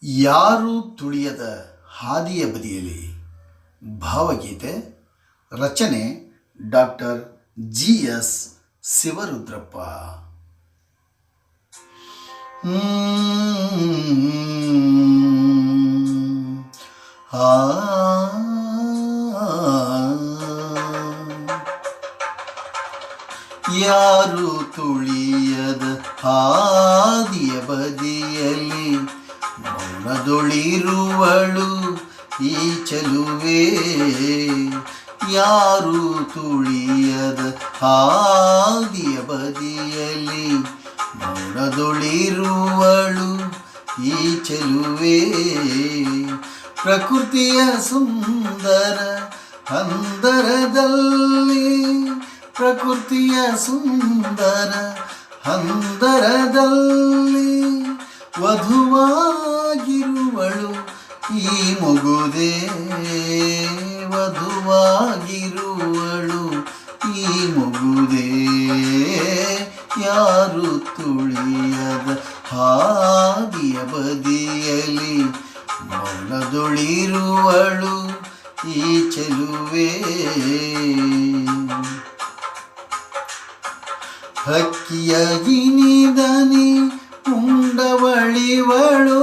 ಯಾರು ತುಳಿಯದ ಹಾದಿಯ ಬದಿಯಲ್ಲಿ ಭಾವಗೀತೆ. ರಚನೆ ಡಾಕ್ಟರ್ GS ಶಿವರುದ್ರಪ್ಪ. ಯಾರು ತುಳಿಯದ ಹಾದಿಯ ಬದಿಯಲ್ಲಿ ಮೌನದೊಳಿರುವಳು ಈ ಚೆಲುವೆ. ಯಾರು ತುಳಿಯದ ಹಾದಿಯ ಬದಿಯಲ್ಲಿ ಮೌನದೊಳಿರುವಳು ಈ ಚೆಲುವೆ. ಪ್ರಕೃತಿಯ ಸುಂದರ ಹಂದರದಲ್ಲಿ, ಪ್ರಕೃತಿಯ ಸುಂದರ ಹಂದರದಲ್ಲಿ ವಧುವಾಗಿರುವಳು ಈ ಮುಗುದೆ. ವಧುವಾಗಿರುವಳು ಈ ಮುಗುದೆ. ಯಾರು ತುಳಿಯದ ಹಾದಿಯ ಬದಿಯಲ್ಲಿ ಮೌನದೊಳಿರುವಳು ಈ ಚೆಲುವೆ. ಹಕ್ಕಿಯ ಗಿನಿದನಿ ಉಂಡವಳಿವಳು,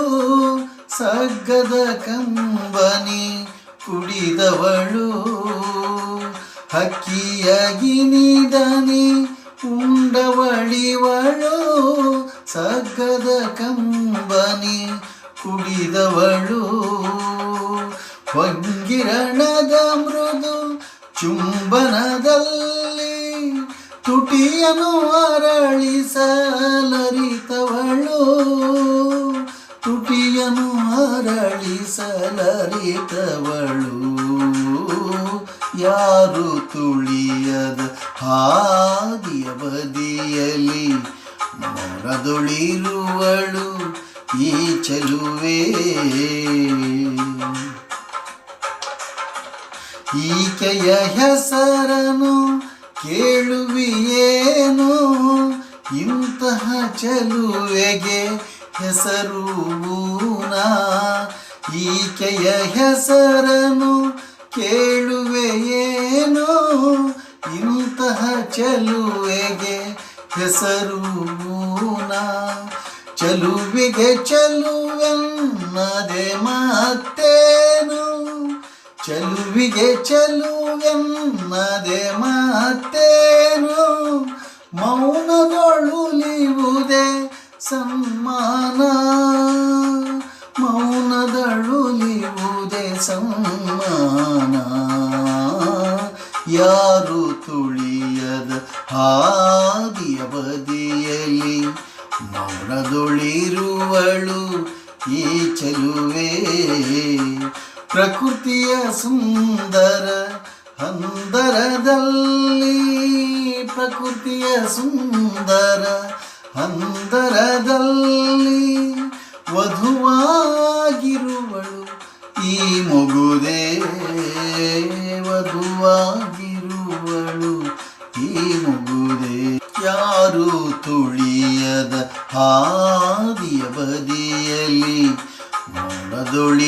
ಸಗ್ಗದ ಕಂಬನಿ ಕುಡಿದವಳು. ಹಕ್ಕಿಯ ಗಿನಿದನಿ ಉಂಡವಳಿವಳು, ಸಗ್ಗದ ಕಂಬನಿ ಕುಡಿದವಳು. ಹೊಂಗಿರಣದ ಮೃದು ಚುಂಬನದಲ್ಲಿ ತುಟಿಯನ್ನು ಅರಳಿಸಲರಿತವಳು, ತುಟಿಯನ್ನು ಅರಳಿಸಲರಿತವಳು. ಯಾರು ತುಳಿಯದ ಹಾದಿಯ ಬದಿಯಲ್ಲಿ ಮೌನದೊಳಿರುವಳು ಈ ಚೆಲುವೆ. ಈಕೆಯ ಹೆಸರನು ಕೇಳುವಿಯೇನು, ಇಂತಹ ಚೆಲುವೆಗೆ ಹೆಸರು ನಾ. ಈಕೆಯ ಹೆಸರನು ಕೇಳುವೆಯೇನು, ಇಂತಹ ಚೆಲುವೆಗೆ ಹೆಸರು ನಾ. ಚೆಲುವಿಗೆ ಚೆಲುವೆನ್ನದೆ ಮತ್ತೇನು, ಚೆಲುವಿಗೆ ಚೆಲುವೆನ್ನದೆ ಮತ್ತೇನು. ಮೌನದೊಳುಲಿವುದೇ ಸಮ್ಮಾನ, ಮೌನದೊಳುಲಿವುದೇ ಸಮ್ಮಾನ. ಯಾರು ತುಳಿಯದ ಹಾದಿಯ ಬದಿಯಲ್ಲಿ ಮೌನದೊಳಿರುವಳು ಈ ಚೆಲುವೆ. ಪ್ರಕೃತಿಯ ಸುಂದರ ಹಂದರದಲ್ಲಿ, ಪ್ರಕೃತಿಯ ಸುಂದರ ಹಂದರದಲ್ಲಿ ವಧುವಾಗಿರುವಳು ಈ ಮುಗುದೆ. ವಧುವಾಗಿರುವಳು ಈ ಮುಗುದೆ. ಯಾರು ತುಳಿಯದ ಹಾದಿಯ ಬದಿಯಲ್ಲಿ ಮೌನದೊಳಿ